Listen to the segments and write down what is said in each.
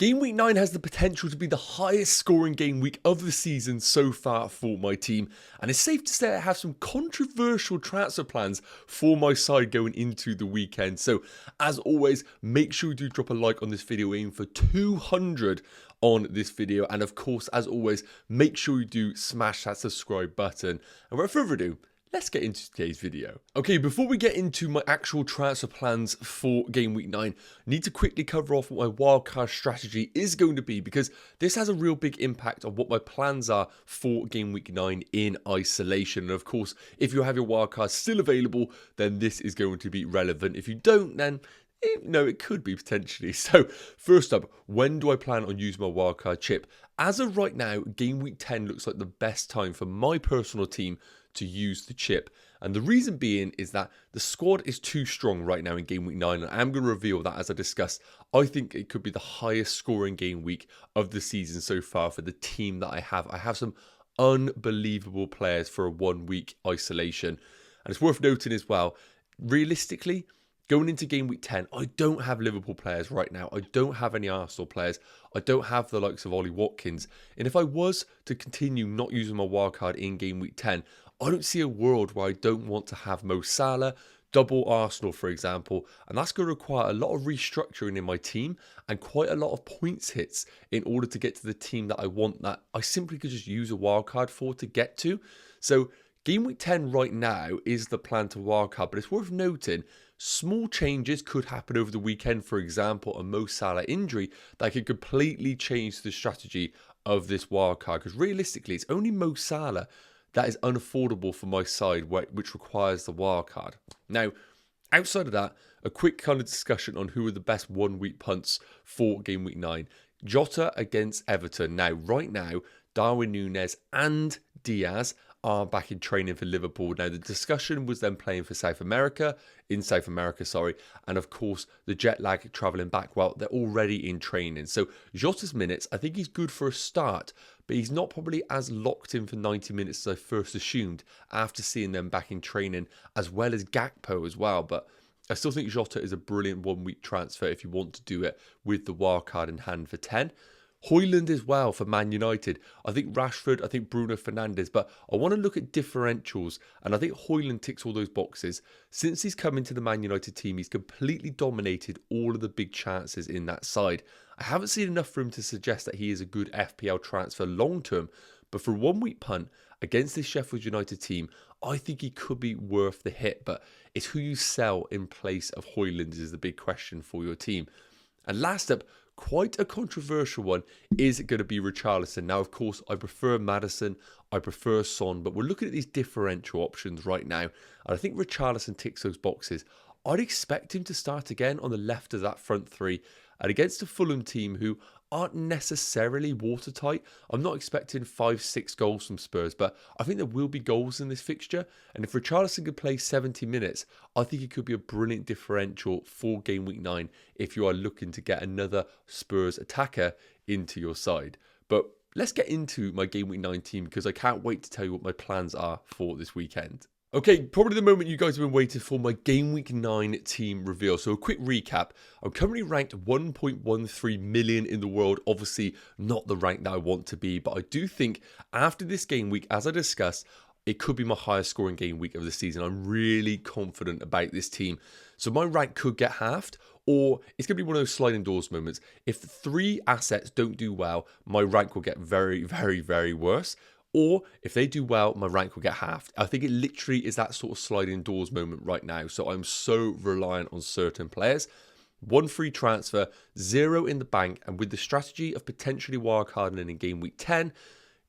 Game week 9 has the potential to be the highest scoring game week of the season so far for my team, and it's safe to say I have some controversial transfer plans for my side going into the weekend. So as always, make sure you do drop a like on this video, aim for 200 on this video, and of course, as always, make sure you do smash that subscribe button. And without further ado, let's get into today's video. Okay, before we get into my actual transfer plans for Game Week 9, I need to quickly cover off what my wildcard strategy is going to be, because this has a real big impact on what my plans are for Game Week 9 in isolation. And of course, if you have your wildcard still available, then this is going to be relevant. If you don't, then no, it could be potentially. So first up, when do I plan on using my wildcard chip? As of right now, Game Week 10 looks like the best time for my personal team to use the chip, and the reason being is that the squad is too strong right now in Game Week 9, and I'm going to reveal that as I discussed. I think it could be the highest scoring game week of the season so far for the team that I have. I have some unbelievable players for a 1 week isolation, and it's worth noting as well, realistically, going into Game Week 10, I don't have Liverpool players right now. I don't have any Arsenal players. I don't have the likes of Ollie Watkins. And if I was to continue not using my wildcard in Game Week 10, I don't see a world where I don't want to have Mo Salah, double Arsenal, for example. And that's going to require a lot of restructuring in my team and quite a lot of points hits in order to get to the team that I want, that I simply could just use a wildcard for to get to. So Game Week 10 right now is the plan to wildcard, but it's worth noting small changes could happen over the weekend. For example, a Mo Salah injury that could completely change the strategy of this wildcard, because realistically, it's only Mo Salah that is unaffordable for my side, which requires the wildcard. Now, outside of that, a quick kind of discussion on who are the best 1 week punts for Game Week 9. Jota against Everton. Now, right now, Darwin Núñez and Diaz are back in training for Liverpool. Now, the discussion was them playing for South America, and of course, the jet lag travelling back, well, they're already in training. So, Jota's minutes, I think he's good for a start, but he's not probably as locked in for 90 minutes as I first assumed after seeing them back in training, as well as Gakpo as well. But I still think Jota is a brilliant 1 week transfer if you want to do it with the wildcard in hand for 10. Højlund as well for Man United. I think Rashford, I think Bruno Fernandes, but I want to look at differentials, and I think Højlund ticks all those boxes. Since he's come into the Man United team, he's completely dominated all of the big chances in that side. I haven't seen enough for him to suggest that he is a good FPL transfer long term, but for a 1 week punt against this Sheffield United team, I think he could be worth the hit, but it's who you sell in place of Højlund is the big question for your team. And last up, quite a controversial one, is going to be Richarlison. Now, of course, I prefer Maddison, I prefer Son, but we're looking at these differential options right now, and I think Richarlison ticks those boxes. I'd expect him to start again on the left of that front three, and against a Fulham team who aren't necessarily watertight. I'm not expecting 5-6 goals from Spurs, but I think there will be goals in this fixture. And if Richarlison could play 70 minutes, I think it could be a brilliant differential for Game Week 9 if you are looking to get another Spurs attacker into your side. But let's get into my Game Week 9 team, because I can't wait to tell you what my plans are for this weekend. Okay, probably the moment you guys have been waiting for, my Game Week 9 team reveal. So a quick recap. I'm currently ranked 1.13 million in the world. Obviously not the rank that I want to be, but I do think after this game week, as I discussed, it could be my highest scoring game week of the season. I'm really confident about this team. So my rank could get halved, or it's going to be one of those sliding doors moments. If 3 assets don't do well, my rank will get very, very, very worse. Or if they do well, my rank will get halved. I think it literally is that sort of sliding doors moment right now. So I'm so reliant on certain players. 1 free transfer, 0 in the bank, and with the strategy of potentially wildcarding in Game Week 10,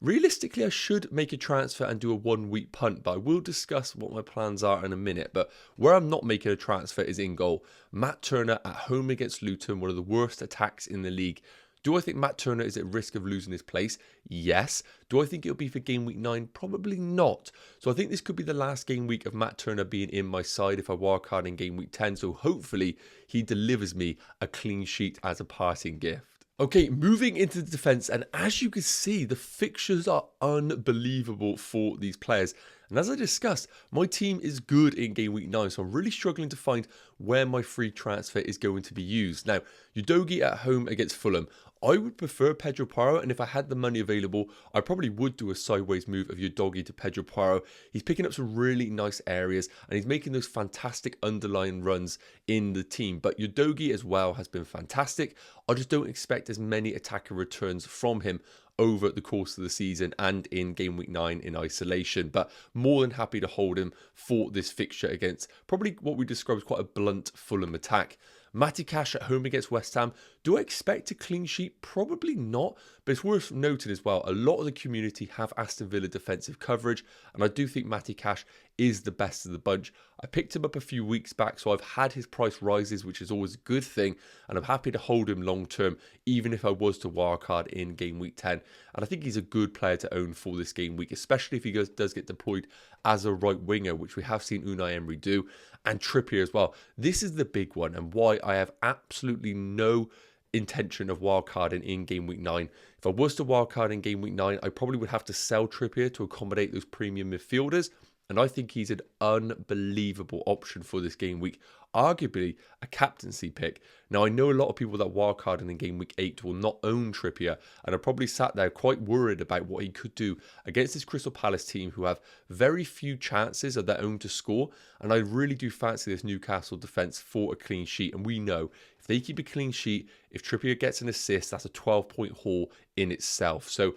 realistically I should make a transfer and do a 1 week punt, but I will discuss what my plans are in a minute. But where I'm not making a transfer is in goal. Matt Turner at home against Luton, one of the worst attacks in the league. Do I think Matt Turner is at risk of losing his place? Yes. Do I think it'll be for Game Week 9? Probably not. So I think this could be the last game week of Matt Turner being in my side if I wildcard in Game Week 10. So hopefully he delivers me a clean sheet as a parting gift. Okay, moving into the defence, and as you can see, the fixtures are unbelievable for these players. And as I discussed, my team is good in Game Week 9, so I'm really struggling to find where my free transfer is going to be used. Now, Udogie at home against Fulham. I would prefer Pedro Porro, and if I had the money available, I probably would do a sideways move of your doggy to Pedro Porro. He's picking up some really nice areas, and he's making those fantastic underlying runs in the team. But your doggy as well has been fantastic. I just don't expect as many attacker returns from him over the course of the season and in game week 9 in isolation, but more than happy to hold him for this fixture against probably what we describe as quite a blunt Fulham attack. Matty Cash at home against West Ham. Do I expect a clean sheet? Probably not, but it's worth noting as well, a lot of the community have Aston Villa defensive coverage, and I do think Matty Cash is the best of the bunch. I picked him up a few weeks back, so I've had his price rises, which is always a good thing, and I'm happy to hold him long term, even if I was to wildcard in game week 10. And I think he's a good player to own for this game week, especially if he does get deployed as a right winger, which we have seen Unai Emery do, and Trippier as well. This is the big one, and why I have absolutely no intention of wildcarding in game week 9. If I was to wildcard in game week 9, I probably would have to sell Trippier to accommodate those premium midfielders, and I think he's an unbelievable option for this game week. Arguably a captaincy pick. Now, I know a lot of people that wildcarding in game week 8 will not own Trippier, and are probably sat there quite worried about what he could do against this Crystal Palace team who have very few chances of their own to score. And I really do fancy this Newcastle defence for a clean sheet. And we know if they keep a clean sheet, if Trippier gets an assist, that's a 12-point haul in itself. So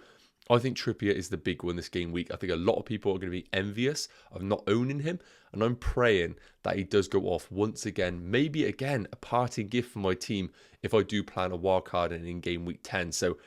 I think Trippier is the big one this game week. I think a lot of people are going to be envious of not owning him, and I'm praying that he does go off once again. Maybe again a parting gift for my team if I do plan a wildcard and in game week 10. So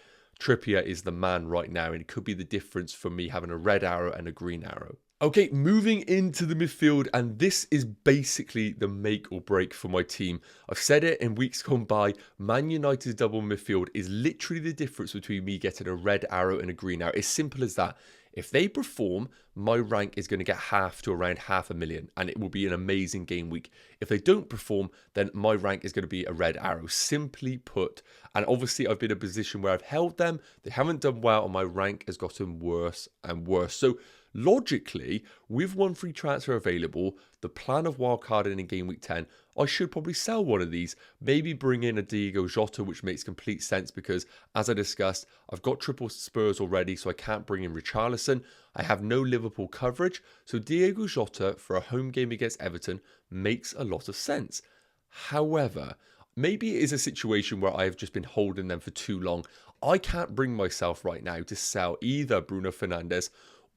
Trippier is the man right now, and it could be the difference for me having a red arrow and a green arrow. Okay, moving into the midfield, and this is basically the make or break for my team. I've said it in weeks gone by, Man United's double midfield is literally the difference between me getting a red arrow and a green arrow. It's simple as that. If they perform, my rank is going to get half to around 500,000, and it will be an amazing game week. If they don't perform, then my rank is going to be a red arrow, simply put. And obviously, I've been in a position where I've held them. They haven't done well, and my rank has gotten worse and worse. So logically, with one free transfer available, the plan of wildcarding in game week 10, I should probably sell one of these. Maybe bring in a Diogo Jota, which makes complete sense because, as I discussed, I've got triple Spurs already, so I can't bring in Richarlison. I have no Liverpool coverage, so Diogo Jota for a home game against Everton makes a lot of sense. However, maybe it is a situation where I have just been holding them for too long. I can't bring myself right now to sell either Bruno Fernandes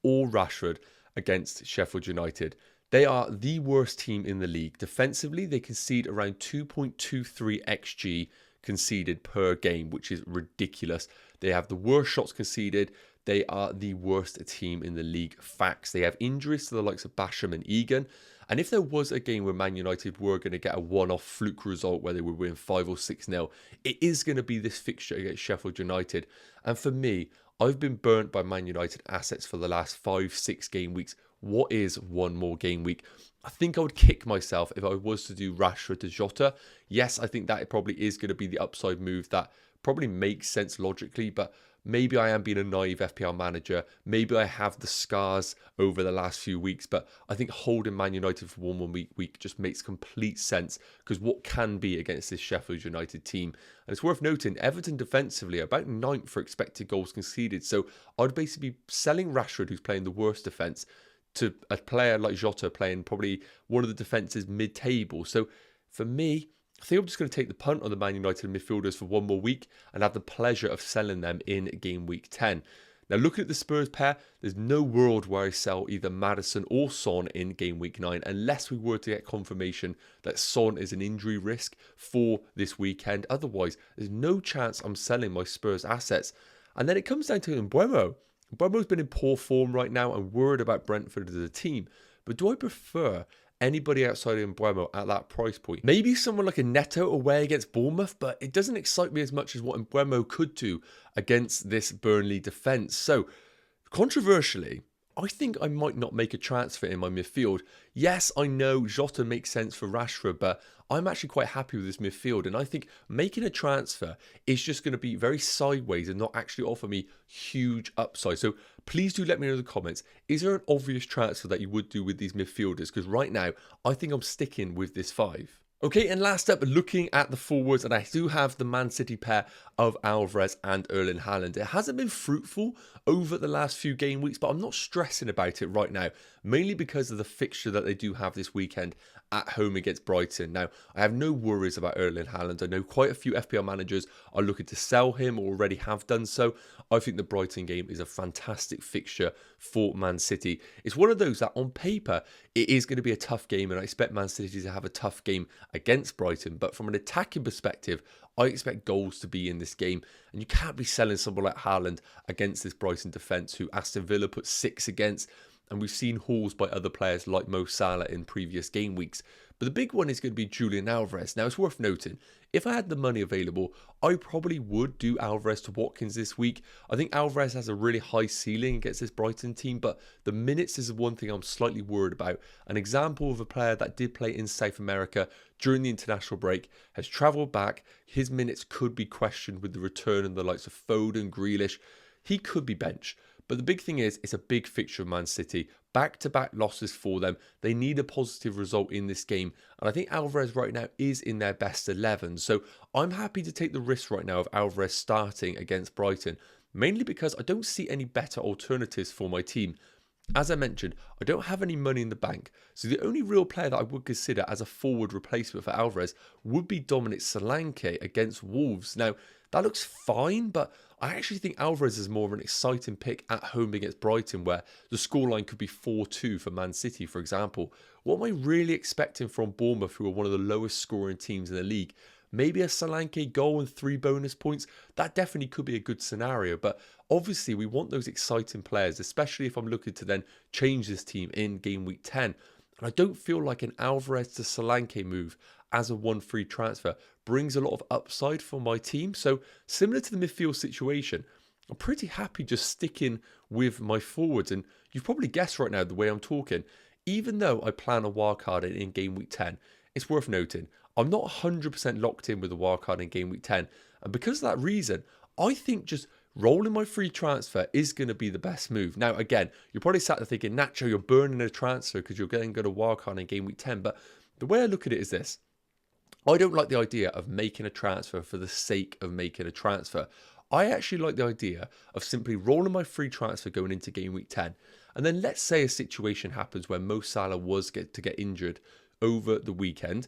or Rashford against Sheffield United. They are the worst team in the league. Defensively, they concede around 2.23 XG conceded per game, which is ridiculous. They have the worst shots conceded. They are the worst team in the league. Facts. They have injuries to the likes of Basham and Egan. And if there was a game where Man United were going to get a one-off fluke result where they would win 5 or 6-0, it is going to be this fixture against Sheffield United. And for me, I've been burnt by Man United assets for the last 5-6 game weeks. What is one more game week? I think I would kick myself if I was to do Rashford to Jota. Yes, I think that it probably is going to be the upside move that probably makes sense logically, but maybe I am being a naive FPL manager. Maybe I have the scars over the last few weeks, but I think holding Man United for one more week just makes complete sense because what can be against this Sheffield United team. And it's worth noting, Everton defensively are about 9th for expected goals conceded. So I'd basically be selling Rashford, who's playing the worst defence, to a player like Jota playing probably one of the defences mid-table. So for me, I think I'm just going to take the punt on the Man United midfielders for one more week and have the pleasure of selling them in game week 10. Now, looking at the Spurs pair, there's no world where I sell either Maddison or Son in game week 9 unless we were to get confirmation that Son is an injury risk for this weekend. Otherwise, there's no chance I'm selling my Spurs assets. And then it comes down to Mbeumo. Mbeumo's been in poor form right now and worried about Brentford as a team. But do I prefer anybody outside of Mbeumo at that price point? Maybe someone like a Neto away against Bournemouth, but it doesn't excite me as much as what Mbeumo could do against this Burnley defence. So, controversially, I think I might not make a transfer in my midfield. Yes, I know Jota makes sense for Rashford, but I'm actually quite happy with this midfield. And I think making a transfer is just going to be very sideways and not actually offer me huge upside. So please do let me know in the comments. Is there an obvious transfer that you would do with these midfielders? Because right now, I think I'm sticking with this 5. Okay, and last up, looking at the forwards, and I do have the Man City pair of Alvarez and Erling Haaland. It hasn't been fruitful over the last few game weeks, but I'm not stressing about it right now, mainly because of the fixture that they do have this weekend at home against Brighton. Now, I have no worries about Erling Haaland. I know quite a few FPL managers are looking to sell him or already have done so. I think the Brighton game is a fantastic fixture for Man City. It's one of those that on paper, it is going to be a tough game, and I expect Man City to have a tough game against Brighton. But from an attacking perspective, I expect goals to be in this game, and you can't be selling someone like Haaland against this Brighton defence who Aston Villa put 6 against. And we've seen hauls by other players like Mo Salah in previous game weeks. But the big one is going to be Julian Alvarez. Now, it's worth noting, if I had the money available, I probably would do Alvarez to Watkins this week. I think Alvarez has a really high ceiling against this Brighton team, but the minutes is the one thing I'm slightly worried about. An example of a player that did play in South America during the international break has travelled back. His minutes could be questioned with the return of the likes of Foden, Grealish. He could be benched. But the big thing is, it's a big fixture of Man City. Back-to-back losses for them. They need a positive result in this game. And I think Alvarez right now is in their best 11. So I'm happy to take the risk right now of Alvarez starting against Brighton. Mainly because I don't see any better alternatives for my team. As I mentioned, I don't have any money in the bank. So the only real player that I would consider as a forward replacement for Alvarez would be Dominic Solanke against Wolves. Now, that looks fine, but I actually think Alvarez is more of an exciting pick at home against Brighton, where the scoreline could be 4-2 for Man City, for example. What am I really expecting from Bournemouth, who are one of the lowest scoring teams in the league? Maybe a Solanke goal and 3 bonus points. That definitely could be a good scenario. But obviously, we want those exciting players, especially if I'm looking to then change this team in game week 10. And I don't feel like an Alvarez to Solanke move as a 1-free transfer brings a lot of upside for my team. So similar to the midfield situation, I'm pretty happy just sticking with my forwards. And you've probably guessed right now the way I'm talking. Even though I plan a wildcard in game week 10, it's worth noting, I'm not 100% locked in with the wildcard in game week 10. And because of that reason, I think just rolling my free transfer is going to be the best move. Now, again, you're probably sat there thinking, Nacho, you're burning a transfer because you're going to go to wildcard in game week 10. But the way I look at it is this. I don't like the idea of making a transfer for the sake of making a transfer. I actually like the idea of simply rolling my free transfer going into game week 10. And then let's say a situation happens where Mo Salah was to get injured over the weekend.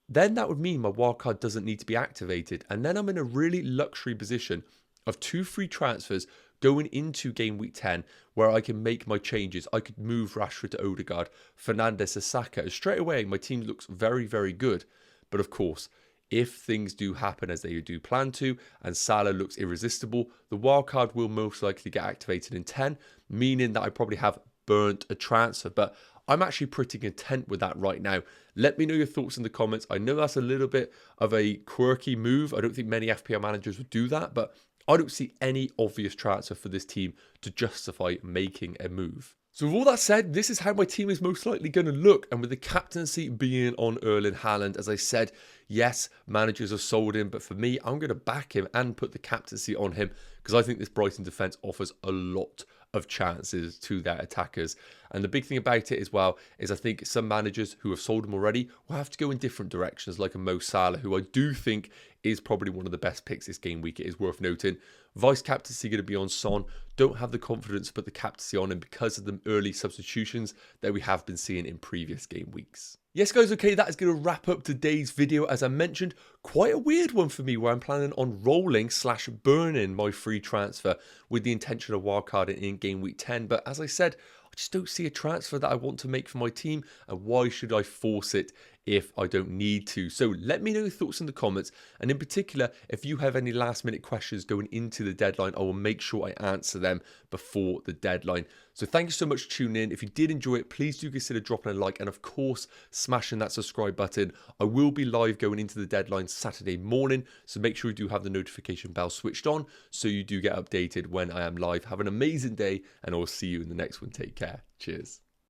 Then that would mean my wildcard doesn't need to be activated. And then I'm in a really luxury position of 2 free transfers going into game week 10 where I can make my changes. I could move Rashford to Odegaard, Fernandes to Saka. And straight away, my team looks very, very good. But of course, if things do happen as they do plan to, and Salah looks irresistible, the wildcard will most likely get activated in 10, meaning that I probably have burnt a transfer. But I'm actually pretty content with that right now. Let me know your thoughts in the comments. I know that's a little bit of a quirky move. I don't think many FPL managers would do that, but I don't see any obvious transfer for this team to justify making a move. So with all that said, this is how my team is most likely going to look. And with the captaincy being on Erling Haaland, as I said, yes, managers have sold him. But for me, I'm going to back him and put the captaincy on him because I think this Brighton defence offers a lot of chances to their attackers. And the big thing about it as well is I think some managers who have sold him already will have to go in different directions, like a Mo Salah, who I do think is probably one of the best picks this game week. It is worth noting. Vice captaincy going to be on Son. Don't have the confidence to put the captaincy on him because of the early substitutions that we have been seeing in previous game weeks. Yes, guys, okay, that is going to wrap up today's video. As I mentioned, quite a weird one for me where I'm planning on rolling / burning my free transfer with the intention of wildcarding in game week 10. But as I said, I just don't see a transfer that I want to make for my team. And why should I force it if I don't need to? So let me know your thoughts in the comments. And in particular, if you have any last minute questions going into the deadline, I will make sure I answer them before the deadline. So thank you so much for tuning in. If you did enjoy it, please do consider dropping a like and of course, smashing that subscribe button. I will be live going into the deadline Saturday morning. So make sure you do have the notification bell switched on so you do get updated when I am live. Have an amazing day and I'll see you in the next one. Take care. Cheers.